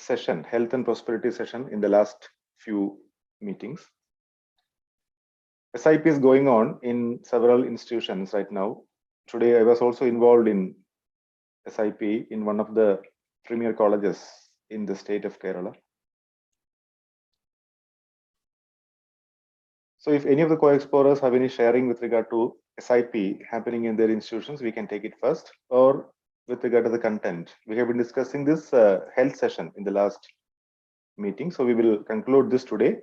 session, health and prosperity session in the last few meetings. SIP is going on in several institutions right now. Today, I was also involved in SIP in one of the premier colleges in the state of Kerala. So if any of the co-explorers have any sharing with regard to SIP happening in their institutions, we can take it first, or with regard to the content. We have been discussing this health session in the last meeting. So we will conclude this today.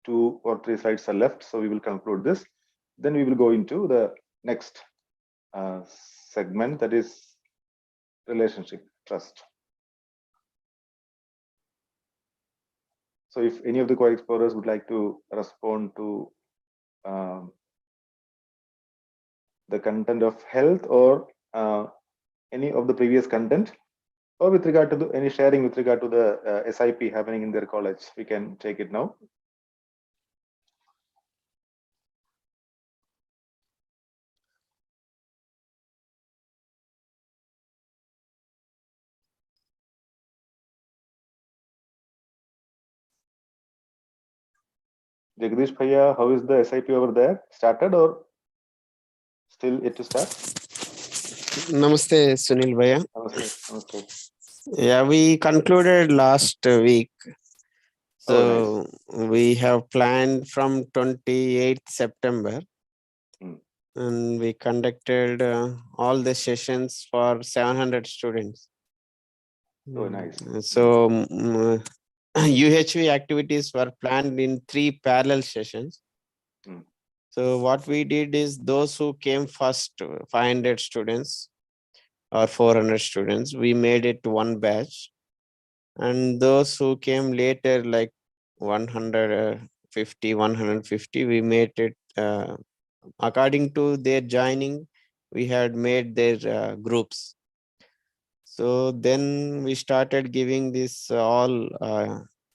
2 or 3 slides are left. So we will conclude this. Then we will go into the next segment, that is relationship trust. So if any of the co-explorers would like to respond to the content of health, or any of the previous content, or with regard to any sharing with regard to the SIP happening in their college, we can take it now. Jagdish Bhaiya, how is the SIP over there? Started or still yet to start? Namaste, Sunil Bhaiya. Namaste. Yeah, we concluded last week. So nice. We have planned from 28th September. And we conducted all the sessions for 700 students. Oh, nice. So UHV activities were planned in 3 parallel sessions. So what we did is, those who came first, 500 students or 400 students, we made it 1 batch. And those who came later, like 150, we made it according to their joining. We had made their groups. So then we started giving this all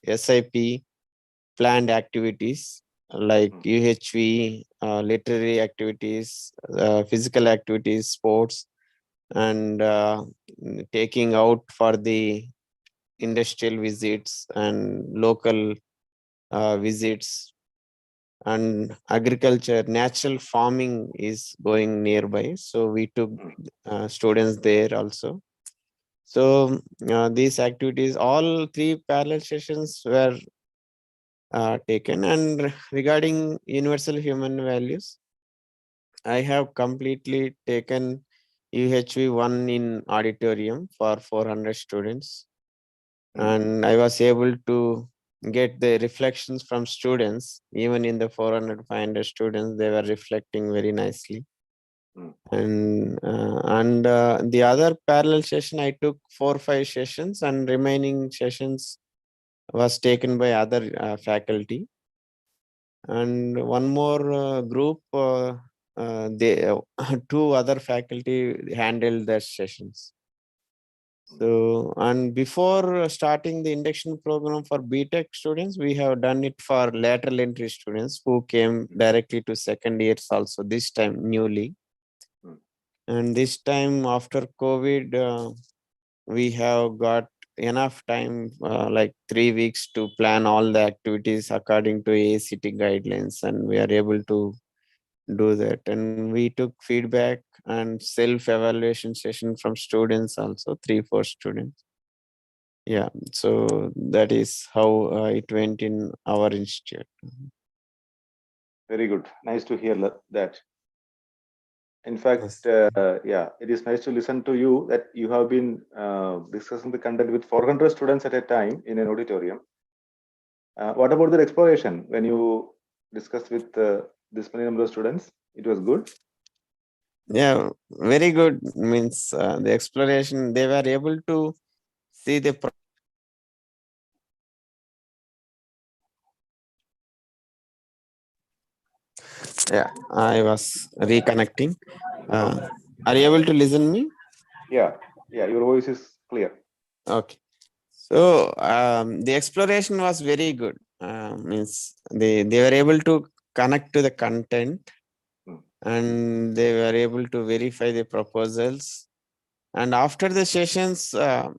SIP planned activities like UHV, literary activities, physical activities, sports, and taking out for the industrial visits and local visits, and agriculture, natural farming is going nearby. So we took students there also. So these activities, all 3 parallel sessions were taken. And regarding universal human values, I have completely taken UHV 1 in auditorium for 400 students. And I was able to get the reflections from students. Even in the 400, 500 students, they were reflecting very nicely. And the other parallel session, I took 4 or 5 sessions, and remaining sessions was taken by other faculty. And one more group, 2 other faculty handled their sessions. So, and before starting the induction program for BTech students, we have done it for lateral entry students who came directly to second years also, this time newly. And this time after COVID, we have got enough time, like 3 weeks, to plan all the activities according to AICTE guidelines, and we are able to do that. And we took feedback and self-evaluation session from students also, 3-4 students. Yeah, so that is how it went in our institute. Very good. Nice to hear that. In fact, yeah, it is nice to listen to you that you have been discussing the content with 400 students at a time in an auditorium. What about the exploration when you discussed with this many number of students? It was good? Yeah, very good. Means the exploration, they were able to see the yeah, I was reconnecting. Are you able to listen me? Yeah, your voice is clear. Okay. So the exploration was very good. Means they were able to connect to the content, and they were able to verify the proposals, And after the sessions, I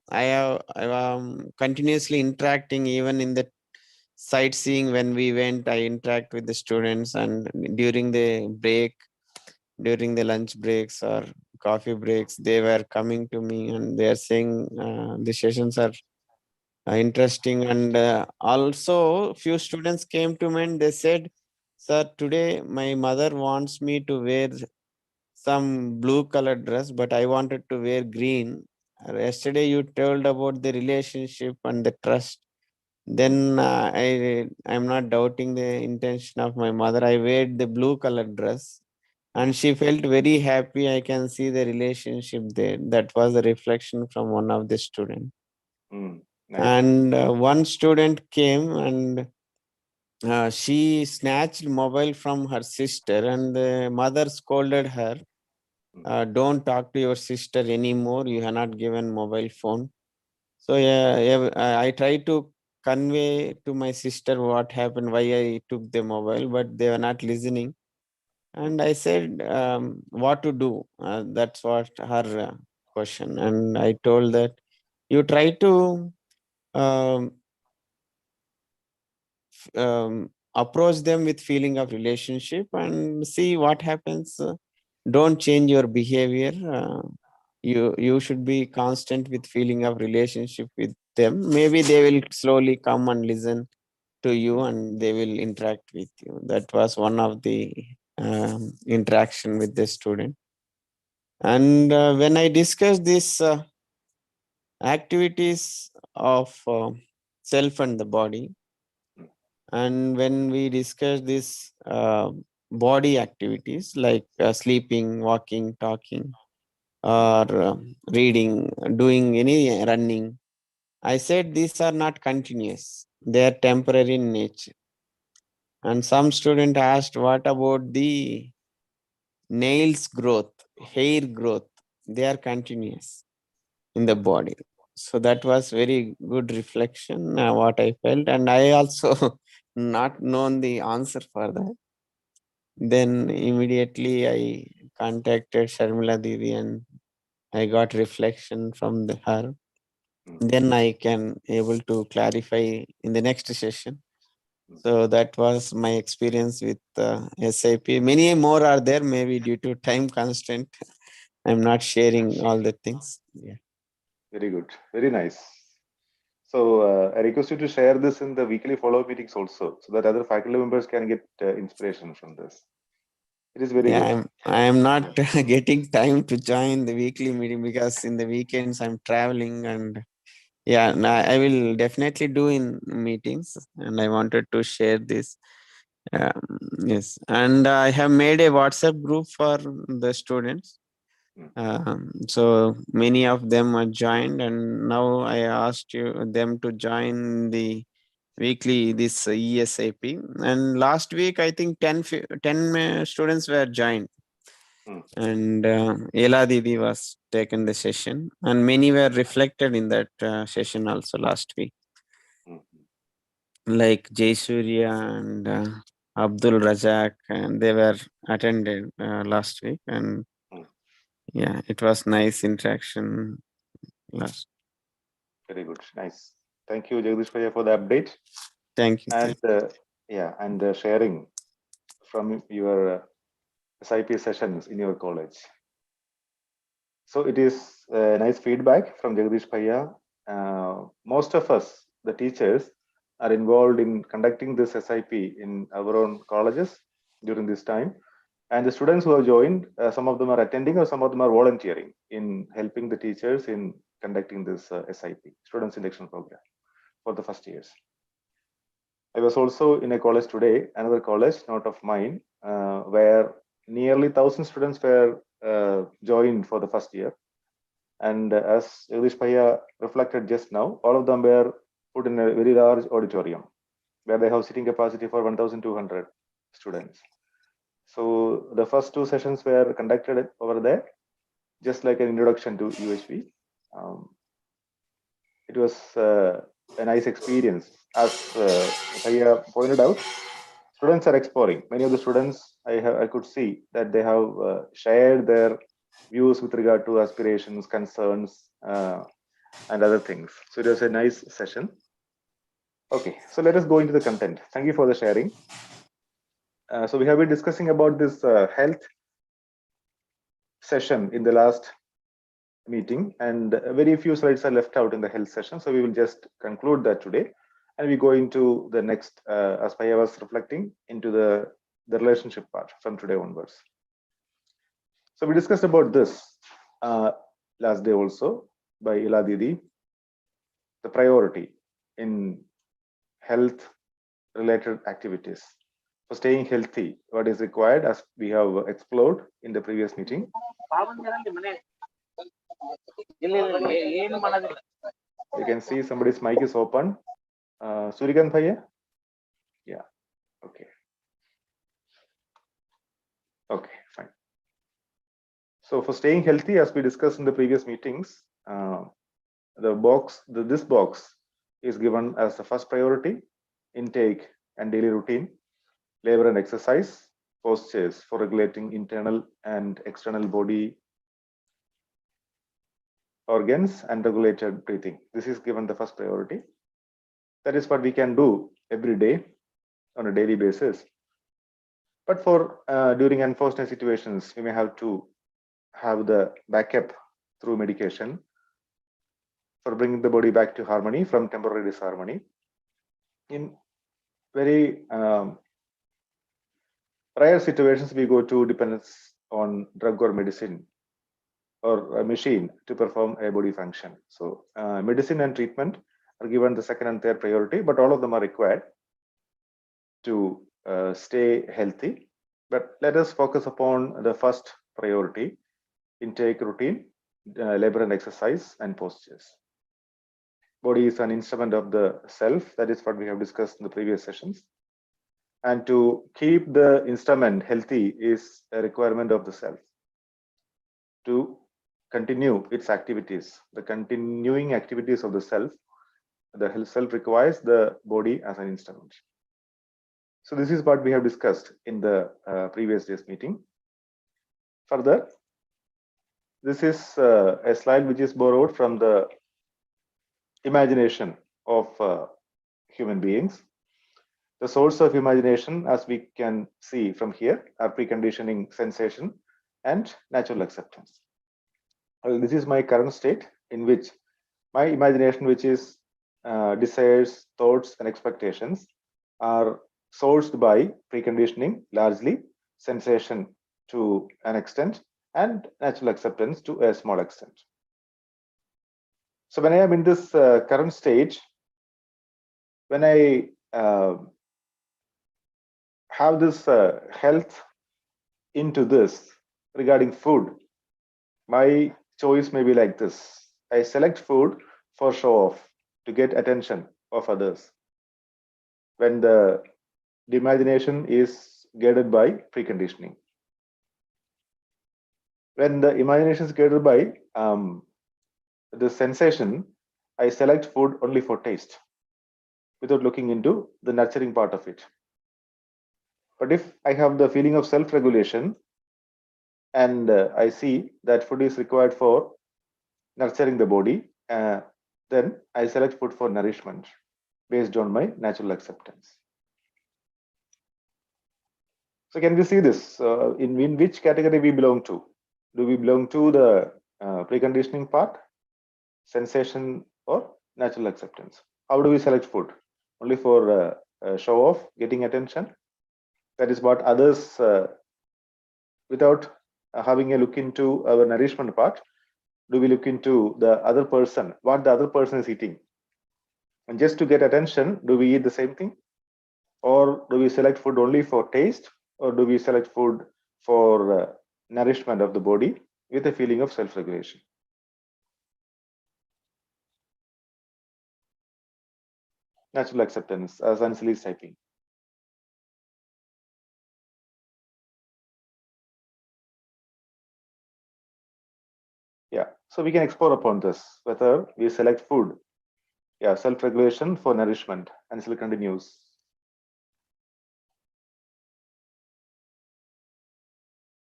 am continuously interacting. Even in the sightseeing, when we went, I interact with the students, and during the break, during the lunch breaks or coffee breaks, they were coming to me and they are saying the sessions are interesting. And also few students came to me and they said, sir, today my mother wants me to wear some blue colored dress, but I wanted to wear green. Yesterday you told about the relationship and the trust. Then I'm not doubting the intention of my mother. I wear the blue colored dress and she felt very happy. I can see the relationship there. That was a reflection from one of the students. Nice. And one student came and she snatched mobile from her sister, and the mother scolded her, don't talk to your sister anymore, you have not given mobile phone. So yeah, I tried to convey to my sister what happened, why I took the mobile, but they were not listening. And I said, what to do? That's what her question. And I told that you try to um, approach them with feeling of relationship and see what happens. Don't change your behavior. You should be constant with feeling of relationship with them. Maybe they will slowly come and listen to you and they will interact with you. That was one of the interaction with the student. And when I discussed this activities of self and the body, and when we discuss this body activities like sleeping, walking, talking, or reading, doing any running, I said these are not continuous. They are temporary in nature. And some student asked, what about the nails growth, hair growth? They are continuous in the body. So that was very good reflection, what I felt. And I also not known the answer for that. Then immediately I contacted Sharmila Didi and I got reflection from her. Then I can able to clarify in the next session. So that was my experience with SIP. Many more are there, maybe due to time constraint. I'm not sharing all the things. Yeah. Very good. Very nice. So I request you to share this in the weekly follow-up meetings also, so that other faculty members can get inspiration from this. It is very good. I'm not getting time to join the weekly meeting because in the weekends I'm traveling. And yeah, I will definitely do in meetings, and I wanted to share this. Yes, and I have made a WhatsApp group for the students. So many of them are joined, and now I asked them to join the weekly this eSIP. And last week I think 10 students were joined, and Ela Didi was taken the session, and many were reflected in that session also last week, like Jay Surya and Abdul Razak, and they were attended last week. And yeah, it was nice interaction last. Very good. Nice. Thank you, Jagdish Bhaiya, for the update. Thank you. And yeah, and sharing from your SIP sessions in your college. So it is nice feedback from Jagdish Bhaiya. Most of us, the teachers, are involved in conducting this SIP in our own colleges during this time. And the students who have joined, some of them are attending or some of them are volunteering in helping the teachers in conducting this SIP, Students Induction Program, for the first years. I was also in a college today, another college, not of mine, where nearly 1,000 students were joined for the first year. And as Jagdish Bhaiya reflected just now, all of them were put in a very large auditorium where they have sitting capacity for 1,200 students. So the first two sessions were conducted over there, just like an introduction to UHV. It was a nice experience. As Bhaiya pointed out, students are exploring. Many of the students I could see that they have shared their views with regard to aspirations, concerns, and other things. So it was a nice session. Okay, so let us go into the content. Thank you for the sharing. So we have been discussing about this health session in the last meeting, and very few slides are left out in the health session. So we will just conclude that today, and we go into the next, as Paya was reflecting, into the relationship part from today onwards. So we discussed about this last day also by Ila Didi, the priority in health related activities. For staying healthy, what is required, as we have explored in the previous meeting. You can see somebody's mic is open. Surikant Bhaiya? Yeah, okay. Okay, fine. So for staying healthy, as we discussed in the previous meetings, this box is given as the first priority: intake and daily routine, labor and exercise, postures for regulating internal and external body organs, and regulated breathing. This is given the first priority. That is what we can do every day on a daily basis. But for during unfortunate situations, we may have to have the backup through medication for bringing the body back to harmony from temporary disharmony. In very rare situations, we go to dependence on drug or medicine or a machine to perform a body function. So medicine and treatment are given the second and third priority, but all of them are required to stay healthy. But let us focus upon the first priority: intake routine, labor and exercise, and postures. Body is an instrument of the self. That is what we have discussed in the previous sessions. And to keep the instrument healthy is a requirement of the self to continue its activities. The continuing activities of the self requires the body as an instrument. So this is what we have discussed in the previous day's meeting. Further, this is a slide which is borrowed from the imagination of human beings. The source of imagination, as we can see from here, are preconditioning, sensation, and natural acceptance. Well, this is my current state, in which my imagination, which is desires, thoughts, and expectations, are sourced by preconditioning, largely, sensation to an extent, and natural acceptance to a small extent. So when I am in this current stage, when I have this health into this regarding food, my choice may be like this: I select food for show off, to get attention of others, when the imagination is guided by preconditioning. When the imagination is guided by the sensation, I select food only for taste, without looking into the nurturing part of it. But if I have the feeling of self-regulation, and I see that food is required for nurturing the body, then I select food for nourishment based on my natural acceptance. So can we see this? In which category we belong to? Do we belong to the preconditioning part, sensation, or natural acceptance? How do we select food? Only for show off, getting attention? That is what others, without having a look into our nourishment part, do we look into the other person, what the other person is eating? And just to get attention, do we eat the same thing? Or do we select food only for taste? Or do we select food for nourishment of the body with a feeling of self-regulation? Natural acceptance, as Anseli is typing. Yeah, so we can explore upon this, whether we select food. Yeah, self-regulation for nourishment. Anseli continues.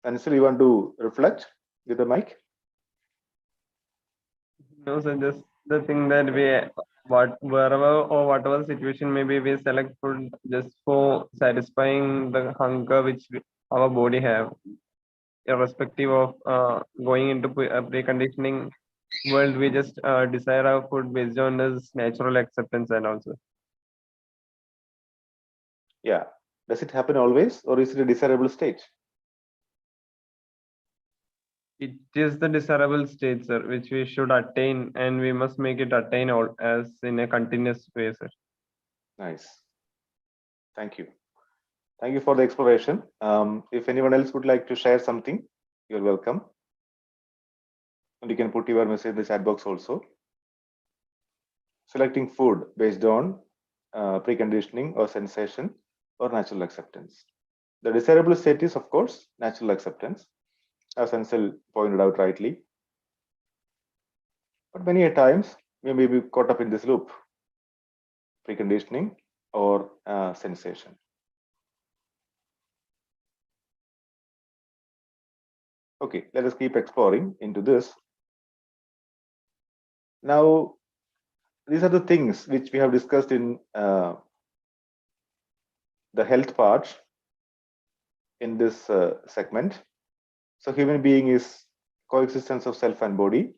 Anseli, you want to reflect? with the mic? No, so just the thing that wherever or whatever situation maybe we select food just for satisfying the hunger which our body have, irrespective of going into preconditioning world. We just desire our food based on this natural acceptance and also. Yeah. Does it happen always, or is it a desirable state? It is the desirable state, sir, which we should attain, and we must make it attain all as in a continuous way, sir. Nice. Thank you. Thank you for the exploration. If anyone else would like to share something, you're welcome. And you can put your message in the chat box also. Selecting food based on preconditioning or sensation or natural acceptance. The desirable state is, of course, natural acceptance, as Ansel pointed out rightly. But many a times we may be caught up in this loop, preconditioning or sensation. Okay, let us keep exploring into this. Now, these are the things which we have discussed in the health part in this segment. So human being is coexistence of self and body.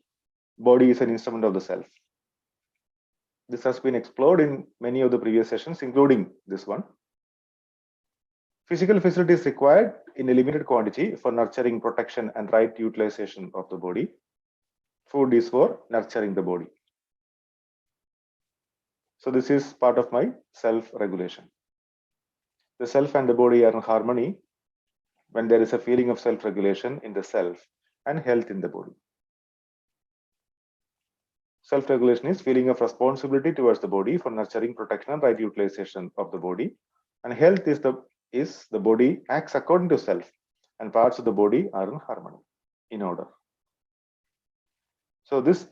Body is an instrument of the self. This has been explored in many of the previous sessions, including this one. Physical facility is required in a limited quantity for nurturing, protection, and right utilization of the body. Food is for nurturing the body. So this is part of my self-regulation. The self and the body are in harmony when there is a feeling of self-regulation in the self and health in the body. Self-regulation is feeling of responsibility towards the body for nurturing, protection, and right utilization of the body. And health is the body acts according to self, and parts of the body are in harmony, in order. So this,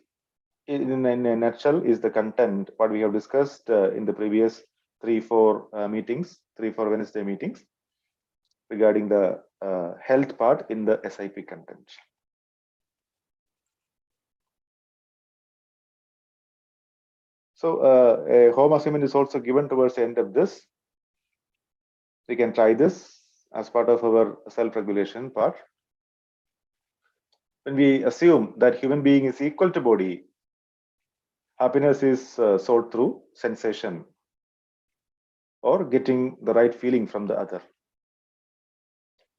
in a nutshell, is the content what we have discussed in the previous 3-4 Wednesday meetings regarding the health part in the SIP content. So a home assignment is also given towards the end of this. We can try this as part of our self-regulation part. When we assume that human being is equal to body, happiness is sought through sensation or getting the right feeling from the other.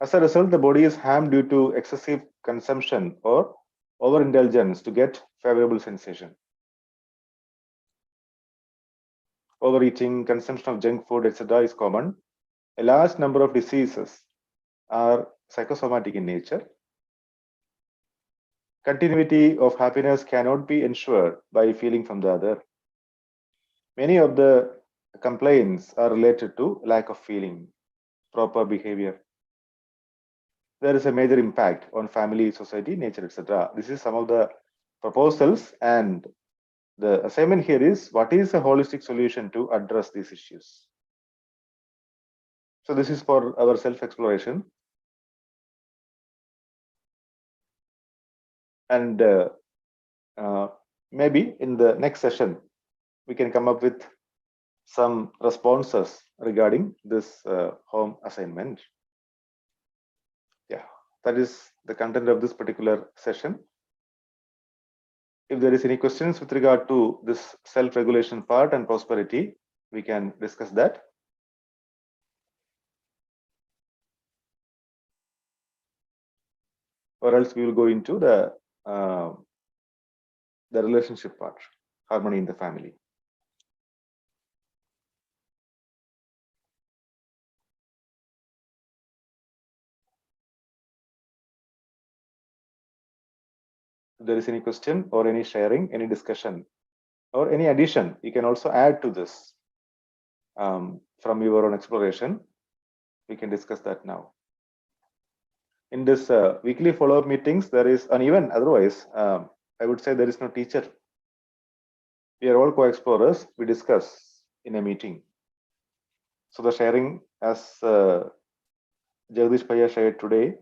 As a result, the body is harmed due to excessive consumption or overindulgence to get favorable sensation. Overeating, consumption of junk food, etc. is common. A large number of diseases are psychosomatic in nature. Continuity of happiness cannot be ensured by feeling from the other. Many of the complaints are related to lack of feeling, proper behavior. There is a major impact on family, society, nature, etc. This is some of the proposals, and the assignment here is what is a holistic solution to address these issues. So this is for our self-exploration. And maybe in the next session, we can come up with some responses regarding this home assignment. Yeah, that is the content of this particular session. If there is any questions with regard to this self-regulation part and prosperity, we can discuss that. Or else we will go into the relationship part, harmony in the family. If there is any question or any sharing, any discussion, or any addition, you can also add to this from your own exploration. We can discuss that now. In this weekly follow-up meetings, there is, and even otherwise, I would say there is no teacher. We are all co-explorers. We discuss in a meeting. So the sharing, as Jagdish Bhaiya shared today,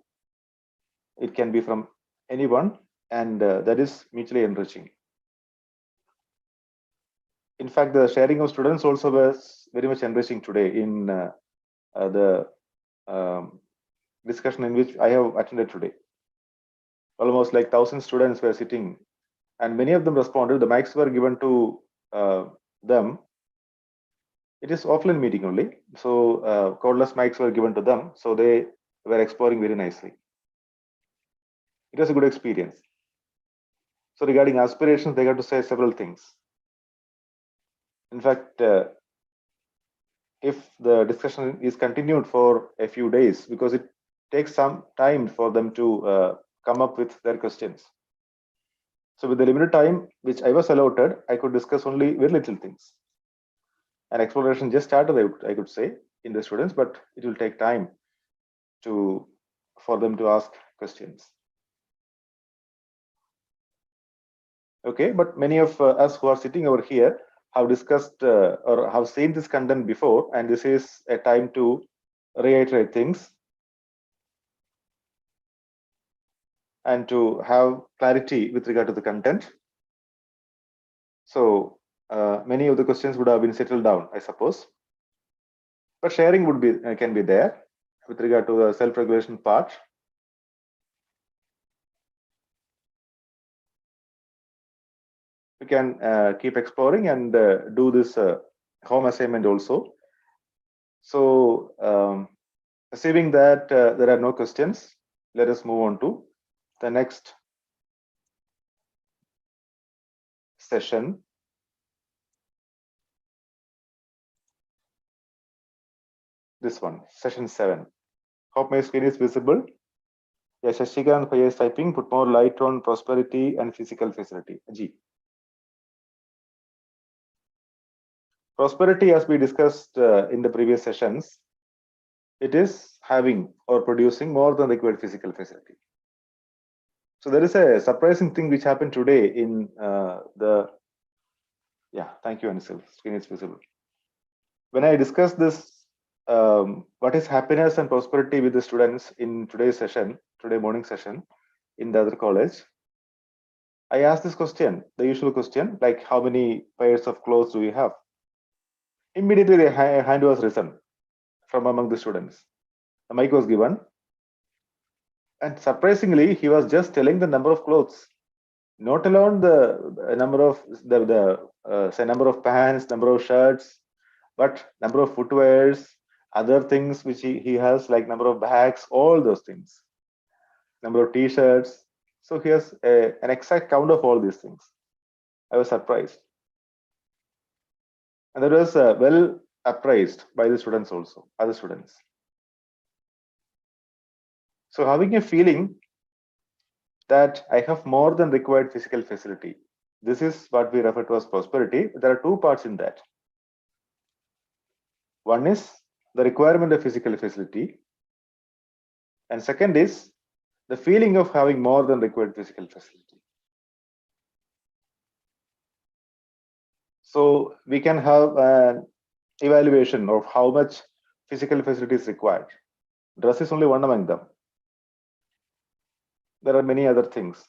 it can be from anyone, and that is mutually enriching. In fact, the sharing of students also was very much enriching today in the discussion in which I have attended today. Almost like 1,000 students were sitting, and many of them responded. The mics were given to them. It is offline meeting only, so cordless mics were given to them, so they were exploring very nicely. It was a good experience. So regarding aspirations, they got to say several things. In fact, if the discussion is continued for a few days, because it takes some time for them to come up with their questions. So with the limited time which I was allotted, I could discuss only very little things. And exploration just started, I could say, in the students, but it will take time for them to ask questions. Okay, but many of us who are sitting over here have discussed or have seen this content before, and this is a time to reiterate things and to have clarity with regard to the content. So many of the questions would have been settled down, I suppose. But sharing would be can be there with regard to the self-regulation part. We can keep exploring and do this home assignment also. So assuming that there are no questions, let us move on to the next session. This one, session 7. Hope my screen is visible. Yes, Shashikant for yes, typing, put more light on prosperity and physical facility. G. Prosperity, as we discussed in the previous sessions, it is having or producing more than required physical facility. So there is a surprising thing which happened today in thank you, Anisil. Screen is visible. When I discussed this, what is happiness and prosperity with the students in today's session, today morning session in the other college, I asked this question, the usual question, like how many pairs of clothes do you have? Immediately the hand was risen from among the students. The mic was given, and surprisingly, he was just telling the number of clothes, not alone the number of say number of pants, number of shirts, but number of footwears, other things which he has, like number of bags, all those things, number of t-shirts. So he has an exact count of all these things. I was surprised, and that was well appraised by the students also, other students. So having a feeling that I have more than required physical facility, this is what we refer to as prosperity. There are two parts in that. One is the requirement of physical facility, and second is the feeling of having more than required physical facility. So we can have an evaluation of how much physical facility is required. Dress is only one among them. There are many other things,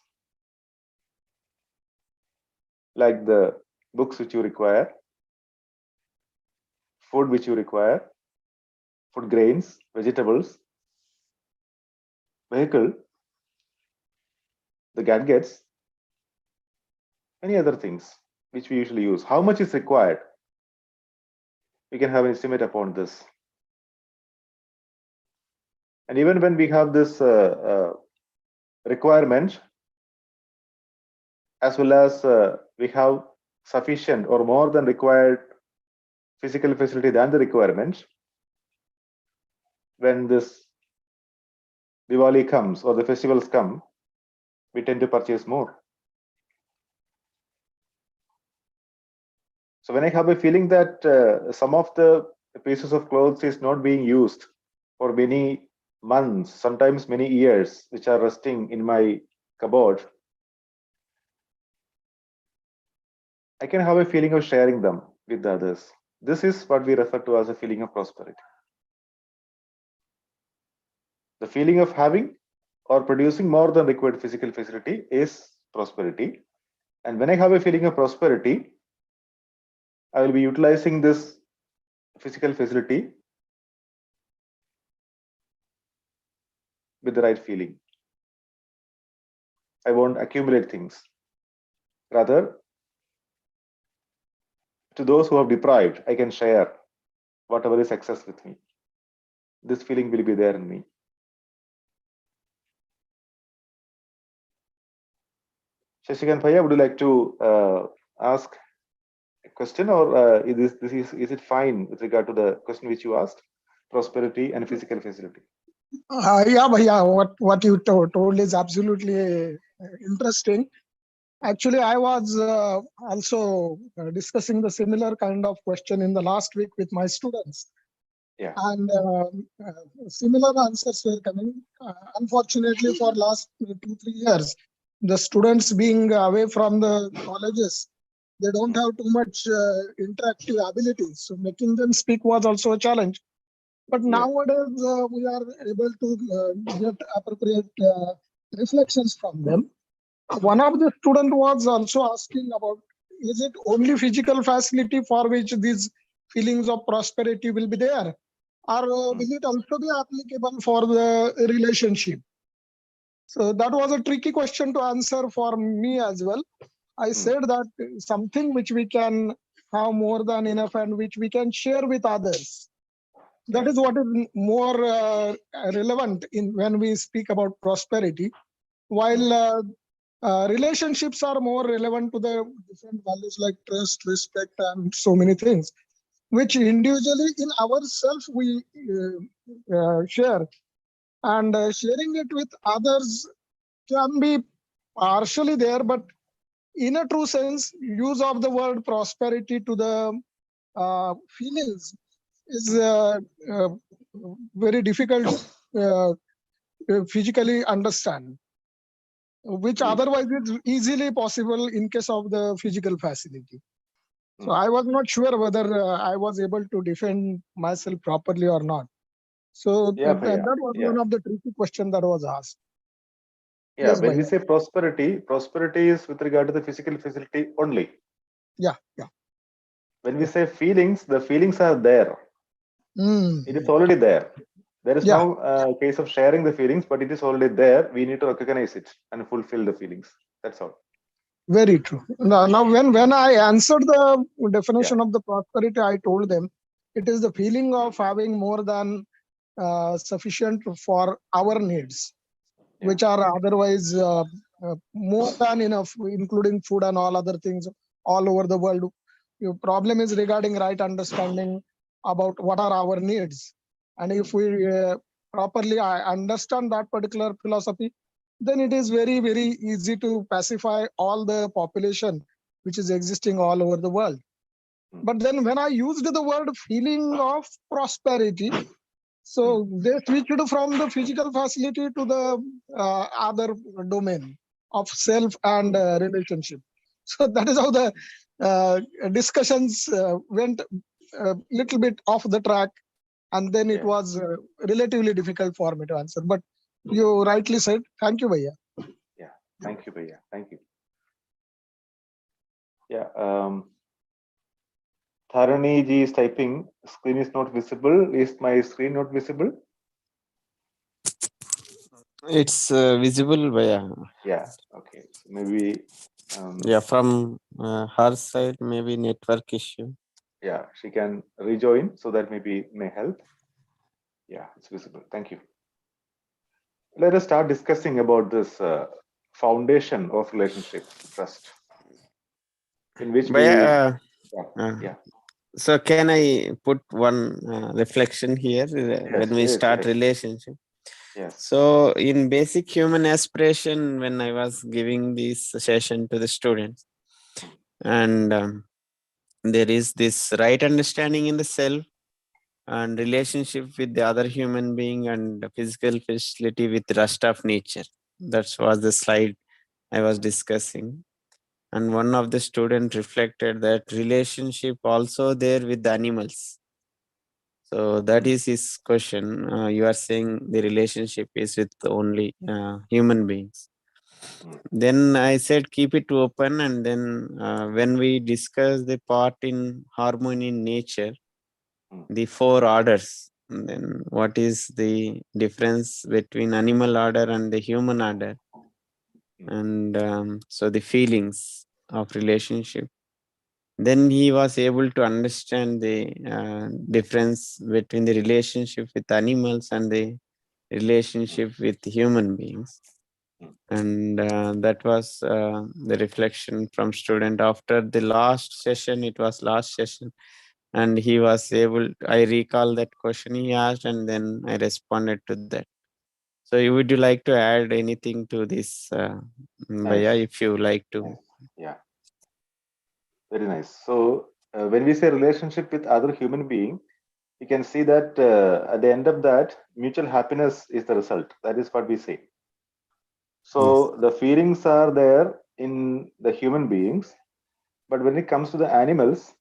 like the books which you require, food which you require, food grains, vegetables, vehicle, the gadgets, many other things which we usually use. How much is required? We can have an estimate upon this. And even when we have this requirement, as well as we have sufficient or more than required physical facility than the requirement, when this Diwali comes or the festivals come, we tend to purchase more. So when I have a feeling that some of the pieces of clothes is not being used for many months, sometimes many years, which are resting in my cupboard, I can have a feeling of sharing them with the others. This is what we refer to as a feeling of prosperity. The feeling of having or producing more than required physical facility is prosperity. And when I have a feeling of prosperity, I will be utilizing this physical facility with the right feeling. I won't accumulate things. Rather, to those who have deprived, I can share whatever is excess with me. This feeling will be there in me. Shashikant Bhaiya, would you like to ask a question, or is it fine with regard to the question which you asked? Prosperity and physical facility. Yeah, bhaiya, what you told is absolutely interesting. Actually, I was also discussing the similar kind of question in the last week with my students. Yeah. And similar answers were coming. Unfortunately, for last 2-3 years, the students being away from the colleges, they don't have too much interactive abilities. So making them speak was also a challenge. But Yeah. nowadays, we are able to get appropriate reflections from them. One of the student was also asking about, is it only physical facility for which these feelings of prosperity will be there? Or will it also be applicable for the relationship? So that was a tricky question to answer for me as well. I said that something which we can have more than enough and which we can share with others. That is what is more relevant in when we speak about prosperity. While relationships are more relevant to the different values like trust, respect, and so many things, which individually in ourselves we share. And sharing it with others can be partially there, but in a true sense, use of the word prosperity to the feelings is very difficult to physically understand, which otherwise is easily possible in case of the physical facility. So I was not sure whether I was able to defend myself properly or not. So Yeah, that was one of the tricky questions that was asked. Yeah, Yes, when we Bhaiya. say prosperity is with regard to the physical facility only. Yeah. When we say feelings, the feelings are there. It is already there. There is no case of sharing the feelings, but it is already there. We need to recognize it and fulfill the feelings. That's all. Very true. Now when I answered the definition of the prosperity, I told them it is the feeling of having more than sufficient for our needs, which are otherwise more than enough, including food and all other things all over the world. Your problem is regarding right understanding about what are our needs. And if we properly understand that particular philosophy, then it is very, very easy to pacify all the population which is existing all over the world. But then when I used the word feeling of prosperity, so they switched from the physical facility to the other domain of self and relationship. So that is how the discussions went a little bit off the track, and then it was relatively difficult for me to answer. But you rightly said. Thank you, Bhaiya. Yeah, thank you, Bhaiya. Thank you. Yeah, Tharani ji is typing, screen is not visible. Is my screen not visible? It's visible via. Yeah, okay. So maybe. Yeah, from her side, maybe network issue. Yeah, she can rejoin, so that maybe may help. Yeah, it's visible. Thank you. Let us start discussing about this foundation of relationship, trust, in which Via, yeah. So can I put one reflection here when we start relationship? Yes. So in basic human aspiration, when I was giving this session to the students, and there is this right understanding in the self and relationship with the other human being and physical facility with the rest of nature. That was the slide I was discussing. And one of the students reflected that relationship also there with the animals. So that is his question. You are saying the relationship is with only human beings. Then I said keep it open, and then when we discuss the part in harmony in nature, the four orders, then what is the difference between animal order and the human order, and so the feelings of relationship. Then he was able to understand the difference between the relationship with animals and the relationship with human beings. And that was the reflection from student after the last session. It was last session, and he was able, I recall that question he asked, and then I responded to that. So would you like to add anything to this, Bhaiya, if you like to? Yeah, very nice. So when we say relationship with other human being, you can see that at the end of that, mutual happiness is the result. That is what we say. So the feelings are there in the human beings, but when it comes to the animals,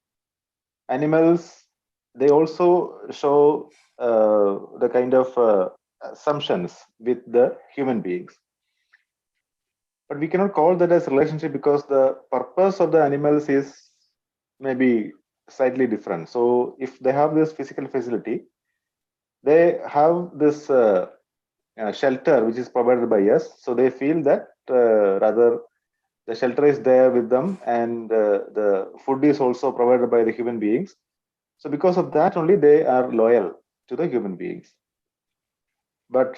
they also show the kind of assumptions with the human beings. But we cannot call that as relationship because the purpose of the animals is maybe slightly different. So if they have this physical facility, they have this shelter which is provided by us. So they feel that rather the shelter is there with them, and the food is also provided by the human beings. So because of that only they are loyal to the human beings. But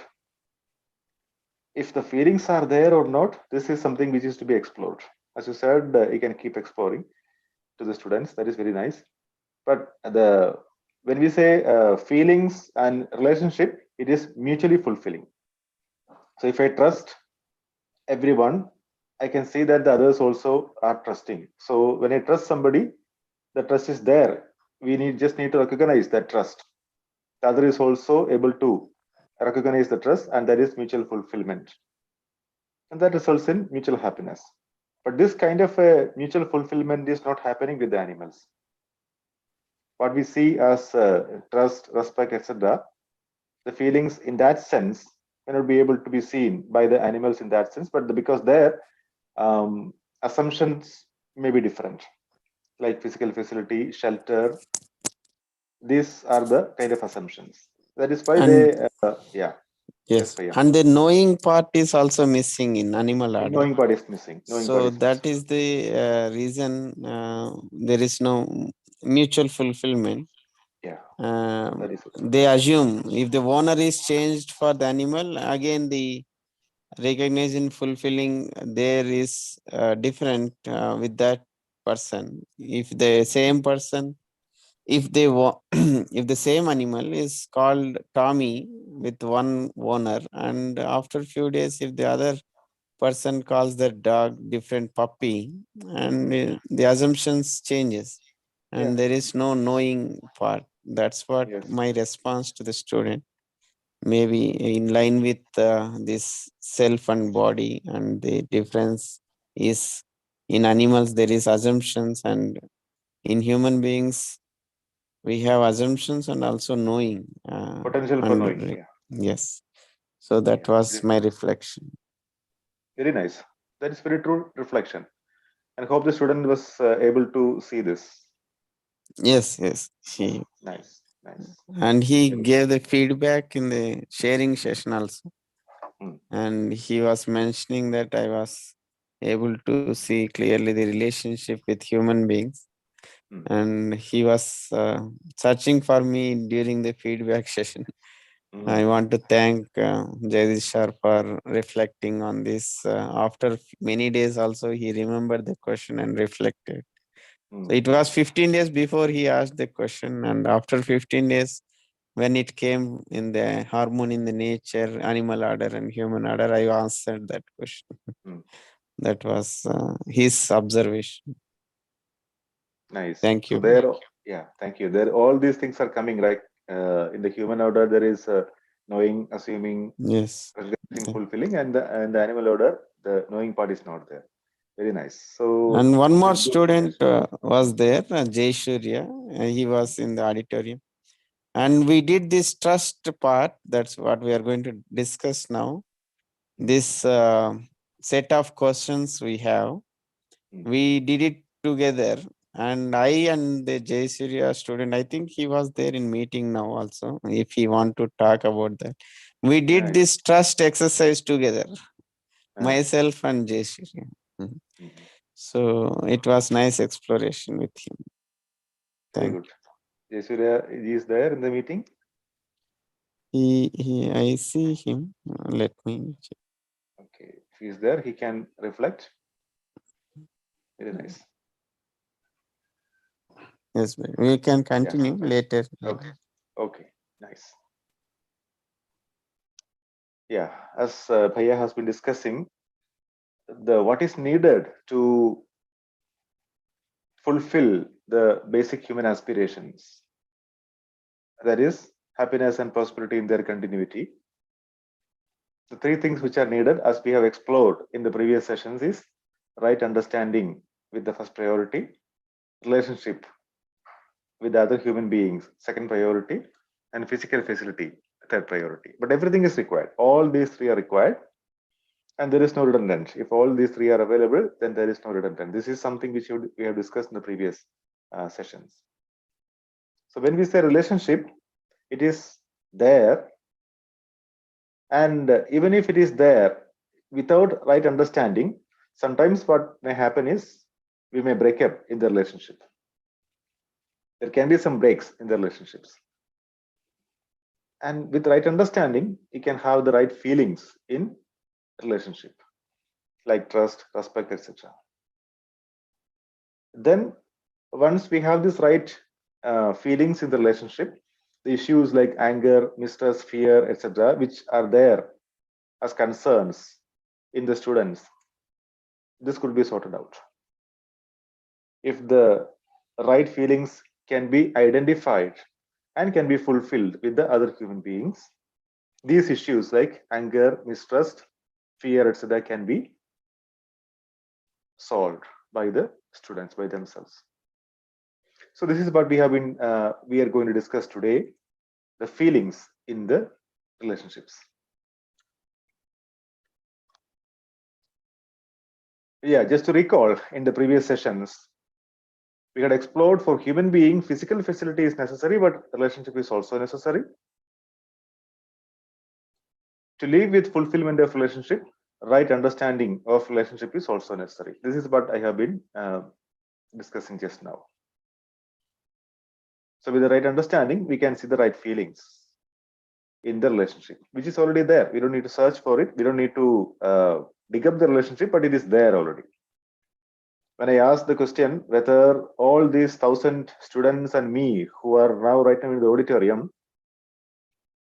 if the feelings are there or not, this is something which is to be explored. As you said, you can keep exploring to the students. That is very nice. But when we say feelings and relationship, it is mutually fulfilling. So if I trust everyone, I can see that the others also are trusting. So when I trust somebody, the trust is there. We just need to recognize that trust. The other is also able to recognize the trust, and that is mutual fulfillment. And that results in mutual happiness. But this kind of a mutual fulfillment is not happening with the animals. What we see as trust, respect, etc., the feelings in that sense may not be able to be seen by the animals in that sense, but because their assumptions may be different, like physical facility, shelter. These are the kind of assumptions. That is why they, yeah. Yes, Bhaiya. and the knowing part is also missing in animal order. Knowing part is missing. So that is the reason there is no mutual fulfillment. Yeah. They assume if the owner is changed for the animal, again the recognition fulfilling there is different with that person. If the same person, if they if the same animal is called Tommy with one owner, and after few days if the other person calls the dog different puppy, and the assumptions changes, and there is no knowing part. That's what my response to the student, maybe in line with this self and body, and the difference is in animals there is assumptions, and in human beings we have assumptions and also knowing. Potential for knowing. Yeah. Yes. So that was my reflection. Very nice. That is very true reflection. And hope the student was able to see this. Yes. Nice. And he gave the feedback in the sharing session also. And he was mentioning that I was able to see clearly the relationship with human beings. And he was searching for me during the feedback session. I want to thank Jagdish sir for reflecting on this. After many days also, he remembered the question and reflected. So it was 15 days before he asked the question, and after 15 days, when it came in the harmony in the nature, animal order and human order, I answered that question. That was his observation. Nice. Thank you. So there, yeah, thank you. There, all these things are coming, right? In the human order, there is knowing, assuming, yes, fulfilling, and the animal order, the knowing part is not there. Very nice. So, and one more student was there, Jay Shurya. He was in the auditorium. And we did this trust part. That's what we are going to discuss now. This set of questions we have, we did it together. And I and the Jay Surya student, I think he was there in meeting now also, if he want to talk about that. We did Nice. this trust exercise together, Ah. myself and Jay Surya. Mhm. So it was nice exploration with him. Very Thank good. Jesura is there in the meeting. I see him. Let me check. Okay, if he's there, he can reflect. Very nice. Yes, we can continue fine. later. Okay. Okay, nice. Yeah, as Bhaiya has been discussing, what is needed to fulfill the basic human aspirations, that is happiness and prosperity in their continuity. The three things which are needed, as we have explored in the previous sessions, is right understanding with the first priority, relationship with other human beings, second priority, and physical facility, third priority. But everything is required. All these three are required, and there is no redundant. If all these three are available, then there is no redundant. This is something which we have discussed in the previous sessions. So when we say relationship, it is there, and even if it is there without right understanding, sometimes what may happen is we may break up in the relationship. There can be some breaks in the relationships. And with right understanding, you can have the right feelings in relationship, like trust, respect, etc. Then once we have this right feelings in the relationship, the issues like anger, mistrust, fear, etc., which are there as concerns in the students, this could be sorted out. If the right feelings can be identified and can be fulfilled with the other human beings, these issues like anger, mistrust, fear, etc., can be solved by the students by themselves. So this is what we have been we are going to discuss today, the feelings in the relationships. Yeah, just to recall, in the previous sessions we had explored, for human being physical facility is necessary, but relationship is also necessary. To live with fulfillment of relationship, right understanding of relationship is also necessary. This is what I have been discussing just now. So with the right understanding, we can see the right feelings in the relationship, which is already there. We don't need to search for it. We don't need to dig up the relationship, but it is there already. When I asked the question whether all these 1,000 students and me who are now right now in the auditorium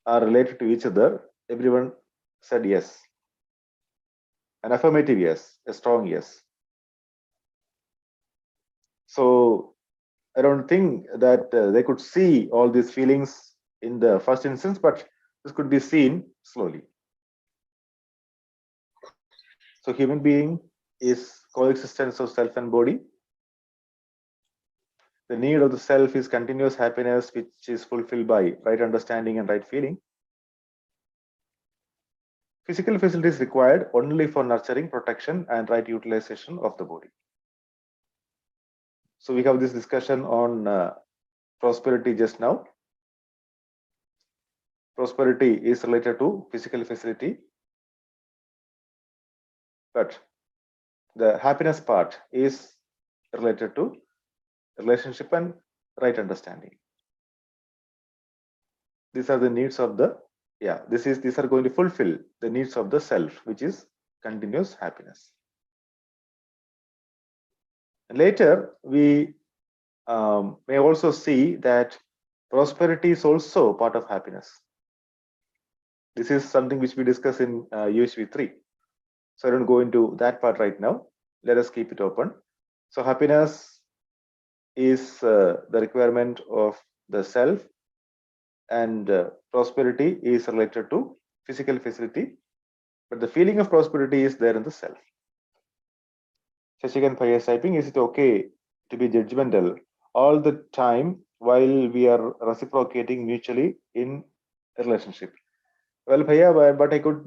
are related to each other, everyone said yes. An affirmative yes, a strong yes. So I don't think that they could see all these feelings in the first instance, but this could be seen slowly. So human being is coexistence of self and body. The need of the self is continuous happiness, which is fulfilled by right understanding and right feeling. Physical facility is required only for nurturing, protection, and right utilization of the body. So we have this discussion on prosperity just now. Prosperity is related to physical facility, but the happiness part is related to relationship and right understanding. These are the needs of the, these are going to fulfill the needs of the self, which is continuous happiness. And later, we may also see that prosperity is also part of happiness. This is something which we discuss in UHV 3. So I don't go into that part right now. Let us keep it open. So happiness is the requirement of the self, and prosperity is related to physical facility, but the feeling of prosperity is there in the self. Shashikan Paya typing, is it okay to be judgmental all the time while we are reciprocating mutually in a relationship. Well, Bhaiya, what I could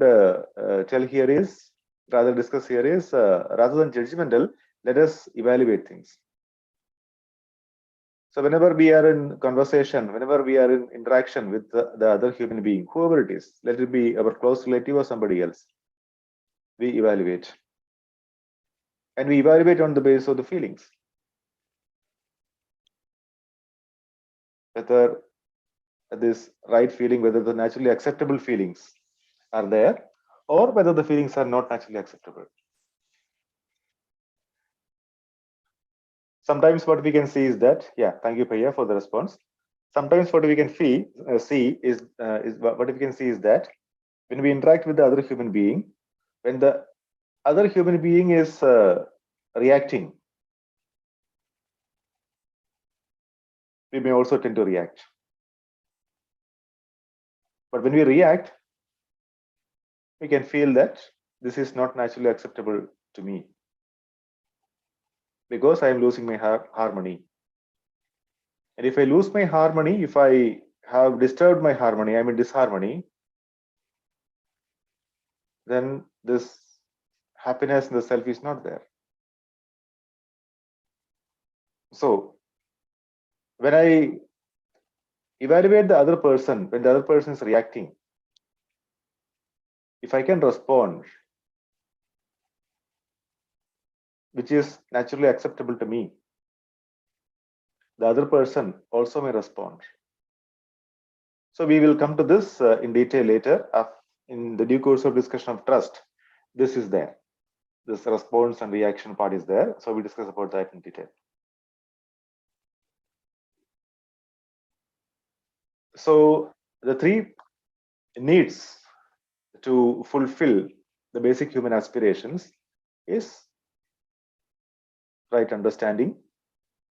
tell here is, rather discuss here is, rather than judgmental, let us evaluate things. So whenever we are in conversation, whenever we are in interaction with the other human being, whoever it is, let it be our close relative or somebody else, we evaluate. And we evaluate on the basis of the feelings. Whether this right feeling, whether the naturally acceptable feelings are there, or whether the feelings are not naturally acceptable. Sometimes what we can see is that, yeah, thank you, Paya, for the response. Sometimes what we can see is what we can see is that when we interact with the other human being, when the other human being is reacting, we may also tend to react. But when we react, we can feel that this is not naturally acceptable to me because I am losing my harmony. And if I lose my harmony, if I have disturbed my harmony, I'm in disharmony, then this happiness in the self is not there. So when I evaluate the other person, when the other person is reacting, if I can respond, which is naturally acceptable to me, the other person also may respond. So we will come to this in detail later. In the due course of discussion of trust, this is there. This response and reaction part is there. So we discuss about that in detail. So the three needs to fulfill the basic human aspirations is right understanding,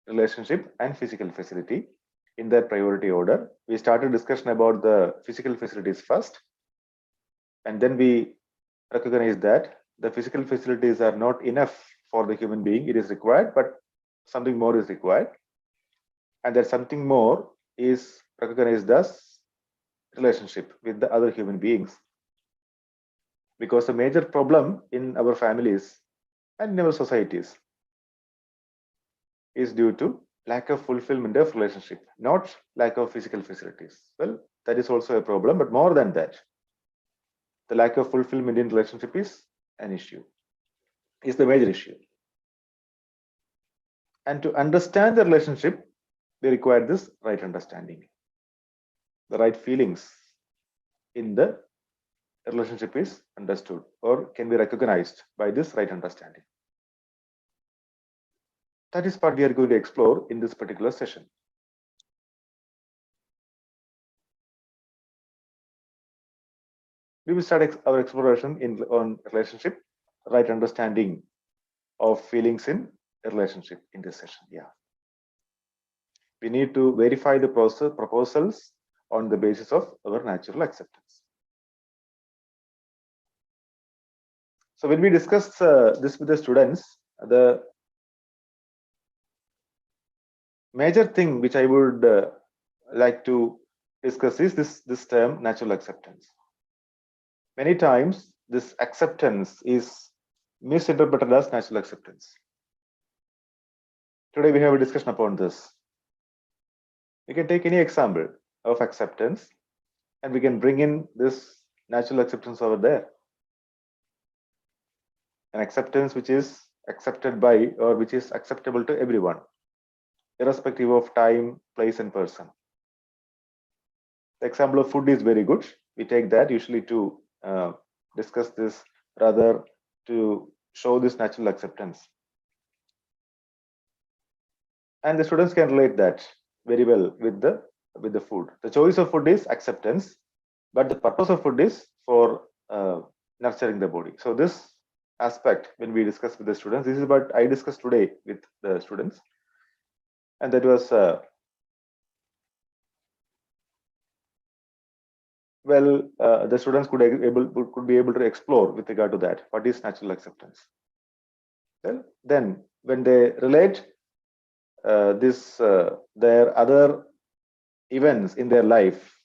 relationship, and physical facility in their priority order. We started discussion about the physical facilities first, and then we recognize that the physical facilities are not enough for the human being. It is required, but something more is required, and that something more is recognized as relationship with the other human beings. Because the major problem in our families and in our societies is due to lack of fulfillment of relationship, not lack of physical facilities. Well, that is also a problem, but more than that, the lack of fulfillment in relationship is an issue, is the major issue. And to understand the relationship, we require this right understanding. The right feelings in the relationship is understood or can be recognized by this right understanding. That is what we are going to explore in this particular session. We will start our exploration on relationship, right understanding of feelings in a relationship in this session. Yeah. We need to verify the proposals on the basis of our natural acceptance. So when we discuss this with the students, the major thing which I would like to discuss is this term natural acceptance. Many times this acceptance is misinterpreted as natural acceptance. Today we have a discussion upon this. We can take any example of acceptance and we can bring in this natural acceptance over there. An acceptance which is accepted by or which is acceptable to everyone, irrespective of time, place, and person. The example of food is very good. We take that usually to discuss this, rather to show this natural acceptance. And the students can relate that very well with the food. The choice of food is acceptance, but the purpose of food is for nurturing the body. So this aspect, when we discuss with the students, this is what I discussed today with the students, and that was the students could be able to explore with regard to that. What is natural acceptance? Well, then when they relate their other events in their life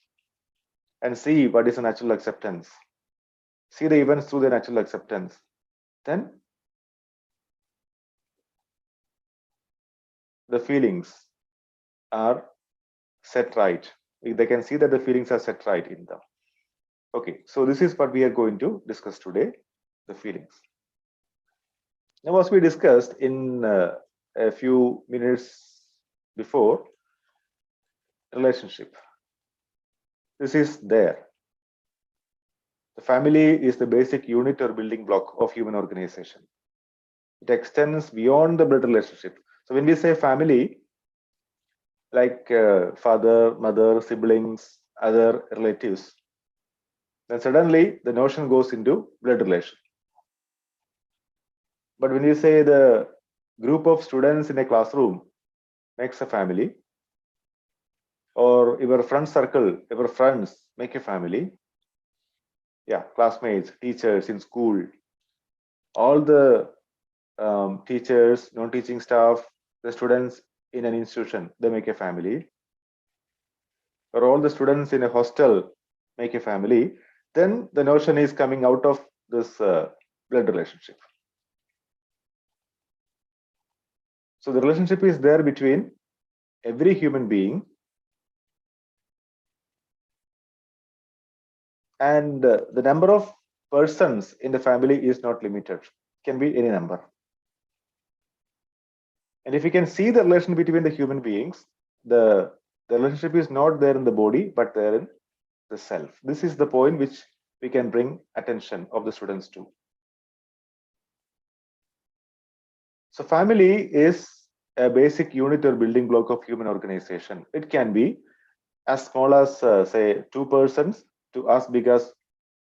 and see what is a natural acceptance, see the events through their natural acceptance, then the feelings are set right. They can see that the feelings are set right in them. Okay, so this is what we are going to discuss today, the feelings. Now, as we discussed in a few minutes before, relationship. This is there. The family is the basic unit or building block of human organization. It extends beyond the blood relationship. So when we say family, like father, mother, siblings, other relatives, then suddenly the notion goes into blood relation. But when you say the group of students in a classroom makes a family, or your friend circle, your friends make a family, yeah, classmates, teachers in school, all the teachers, non-teaching staff, the students in an institution, they make a family, or all the students in a hostel make a family, then the notion is coming out of this blood relationship. So the relationship is there between every human being and the number of persons in the family is not limited, can be any number. And if you can see the relation between the human beings, the relationship is not there in the body, but there in the self. This is the point which we can bring attention of the students to. So family is a basic unit or building block of human organization. It can be as small as say 2 persons to as big as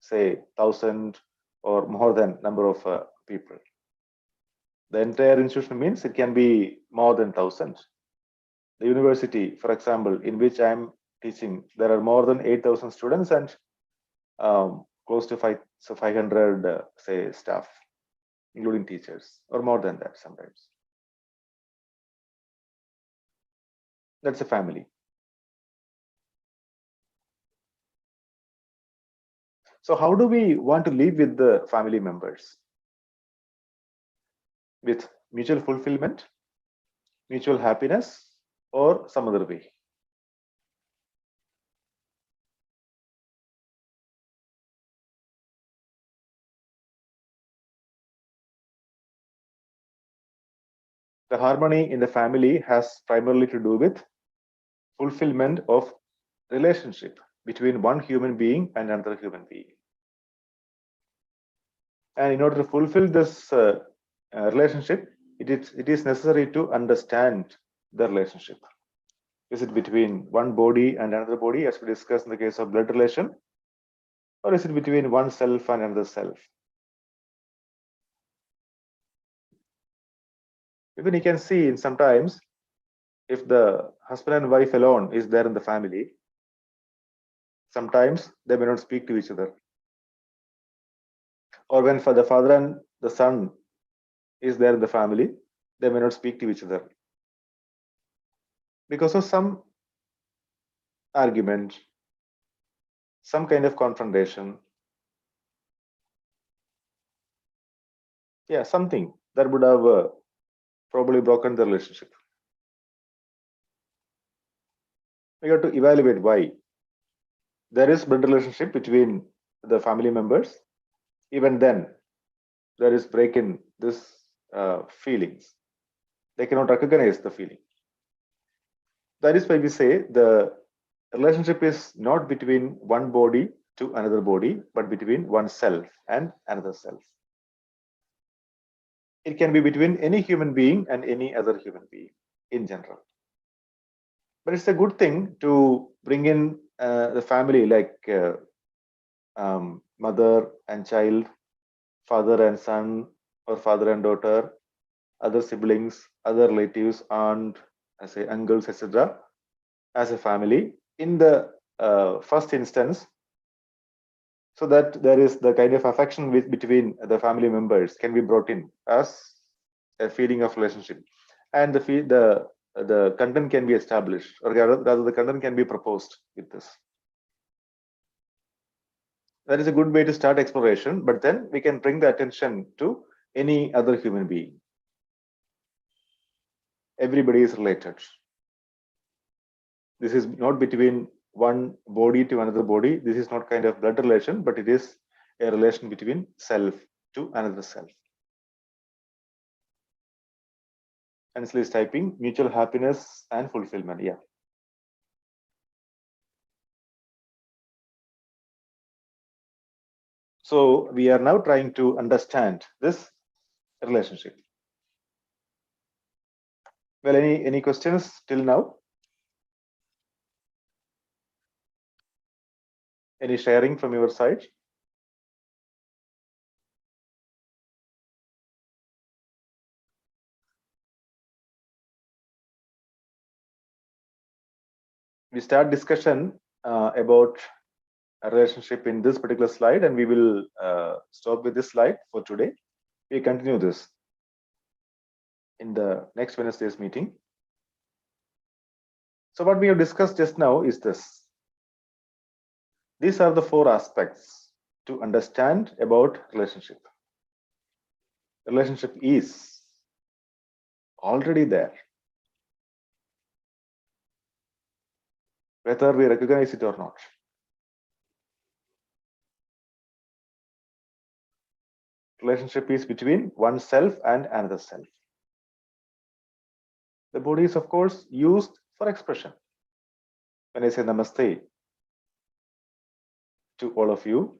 say 1,000 or more than number of people. The entire institution means it can be more than 1,000. The university, for example, in which I am teaching, there are more than 8,000 students and close to 500 say staff, including teachers, or more than that sometimes. That's a family. So how do we want to live with the family members? With mutual fulfillment, mutual happiness, or some other way? The harmony in the family has primarily to do with fulfillment of relationship between one human being and another human being. And in order to fulfill this relationship, it is necessary to understand the relationship. Is it between one body and another body, as we discussed in the case of blood relation, or is it between one self and another self? Even you can see in sometimes, if the husband and wife alone is there in the family, sometimes they may not speak to each other. Or when for the father and the son is there in the family, they may not speak to each other because of some argument, some kind of confrontation. Yeah, something that would have probably broken the relationship. We have to evaluate why. There is blood relationship between the family members. Even then, there is break in this feelings. They cannot recognize the feeling. That is why we say the relationship is not between one body to another body, but between one self and another self. It can be between any human being and any other human being in general. But it's a good thing to bring in the family, like mother and child, father and son, or father and daughter, other siblings, other relatives, aunt, I say uncles, etc., as a family in the first instance, so that there is the kind of affection between the family members can be brought in as a feeling of relationship, and the the content can be established, or rather the content can be proposed with this. That is a good way to start exploration, but then we can bring the attention to any other human being. Everybody is related. This is not between one body to another body. This is not kind of blood relation, but it is a relation between self to another self. Ansel is typing mutual happiness and fulfillment. Yeah. So we are now trying to understand this relationship. Well, any questions till now? Any sharing from your side? We start discussion about a relationship in this particular slide, and we will stop with this slide for today. We continue this in the next Wednesday's meeting. So what we have discussed just now is this. These are the 4 aspects to understand about relationship. Relationship is already there, whether we recognize it or not. Relationship is between oneself and another self. The body is, of course, used for expression. When I say namaste to all of you,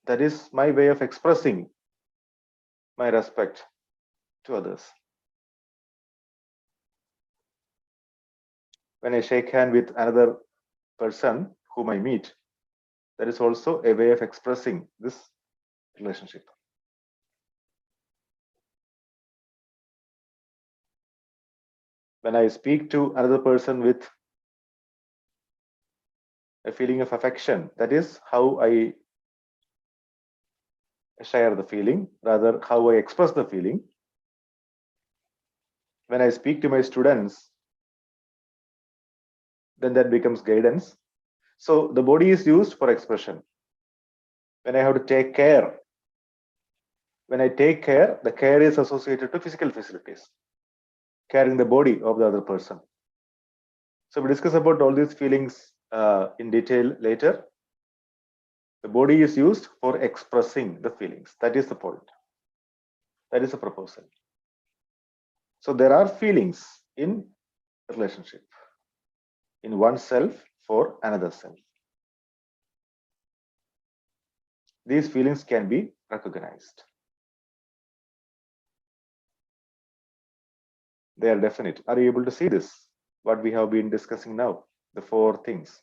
that is my way of expressing my respect to others. When I shake hand with another person whom I meet, that is also a way of expressing this relationship. When I speak to another person with a feeling of affection, that is how I share the feeling, rather how I express the feeling. When I speak to my students, then that becomes guidance. So the body is used for expression. When I have to take care, when I take care, the care is associated to physical facilities, carrying the body of the other person. So we discuss about all these feelings in detail later. The body is used for expressing the feelings. That is the point. That is the proposal. So there are feelings in relationship, in oneself for another self. These feelings can be recognized. They are definite. Are you able to see this? What we have been discussing now, the 4 things.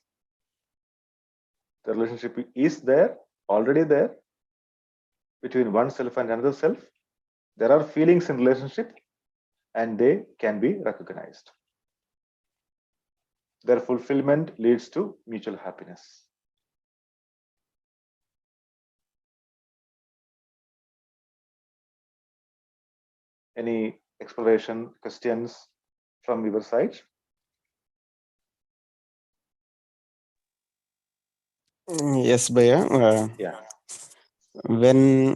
The relationship is there, already there, between oneself and another self. There are feelings in relationship, and they can be recognized. Their fulfillment leads to mutual happiness. Any exploration, questions from your side? Yes, Bhaiya. Yeah. When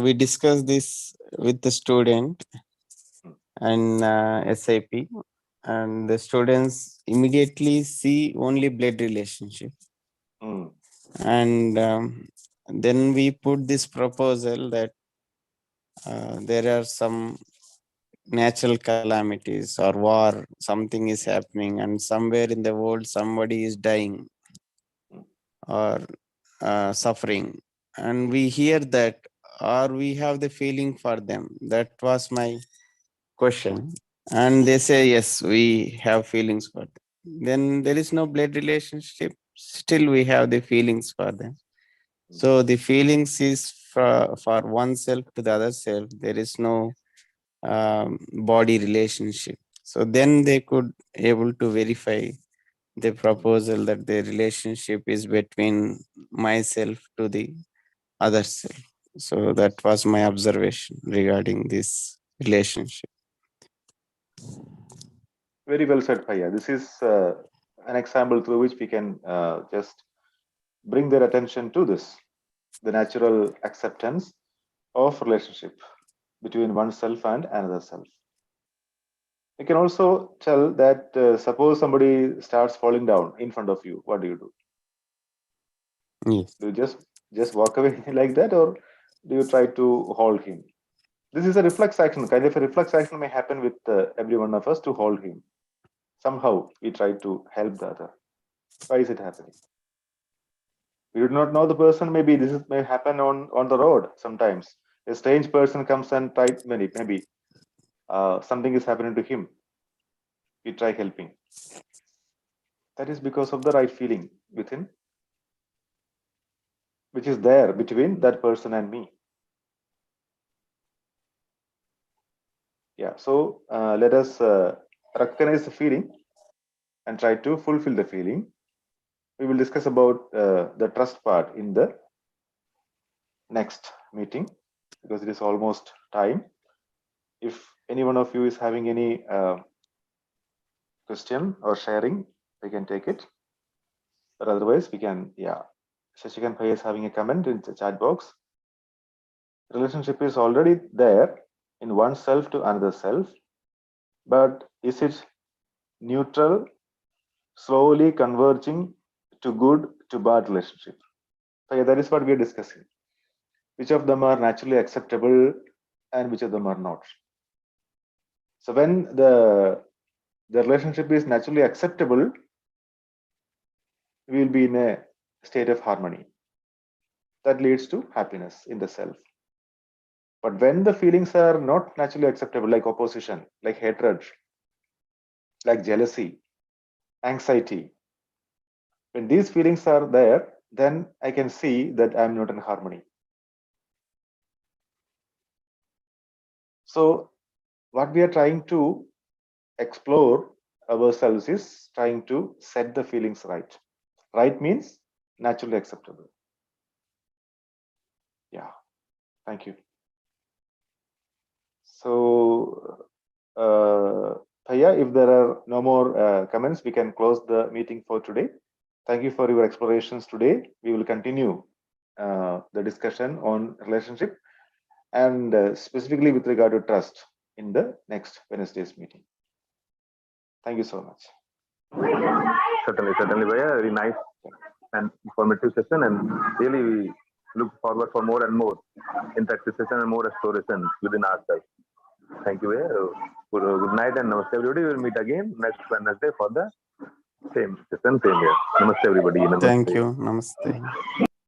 we discuss this with the student and SIP, and the students immediately see only blood relationship. Mm. And then we put this proposal that there are some natural calamities or war, something is happening, and somewhere in the world somebody is dying or suffering, and we hear that, or we have the feeling for them. That was my question. And they say yes, we have feelings for them. Then there is no blood relationship, still we have the feelings for them. So the feelings is for oneself to the other self. There is no body relationship. So then they could able to verify the proposal that the relationship is between myself to the other self. So that was my observation regarding this relationship. Very well said, Paya. This is an example through which we can just bring their attention to this, the natural acceptance of relationship between oneself and another self. You can also tell that suppose somebody starts falling down in front of you, what do you do? Yes. Do you just walk away like that, or do you try to hold him? This is a reflex action. Kind of a reflex action may happen with every one of us to hold him. Somehow we try to help the other. Why is it happening? We do not know the person. Maybe may happen on the road sometimes. A strange person comes and tries, maybe something is happening to him. We try helping. That is because of the right feeling within, which is there between that person and me. Yeah, so let us recognize the feeling and try to fulfill the feeling. We will discuss about the trust part in the next meeting, because it is almost time. If any one of you is having any question or sharing, we can take it. But otherwise, we can, yeah. Shashikan Bhai is having a comment in the chat box. Relationship is already there in one self to another self, but is it neutral, slowly converging to good to bad relationship? So yeah, that is what we are discussing. Which of them are naturally acceptable and which of them are not? So when the relationship is naturally acceptable, we will be in a state of harmony. That leads to happiness in the self. But when the feelings are not naturally acceptable, like opposition, like hatred, like jealousy, anxiety, when these feelings are there, then I can see that I'm not in harmony. So what we are trying to explore ourselves is trying to set the feelings right. Right means naturally acceptable. Yeah, thank you. So, Thaya, if there are no more comments, we can close the meeting for today. Thank you for your explorations today. We will continue the discussion on relationship and specifically with regard to trust in the next Wednesday's meeting. Thank you so much. Certainly, Bhaiya, very nice and informative session, and really we look forward for more and more interactive session and more exploration within ourselves. Thank you, Bhaiya. Good night and namaste everybody. We will meet again next Wednesday for the same session, same year. Namaste everybody. Namaste. Thank you. Namaste.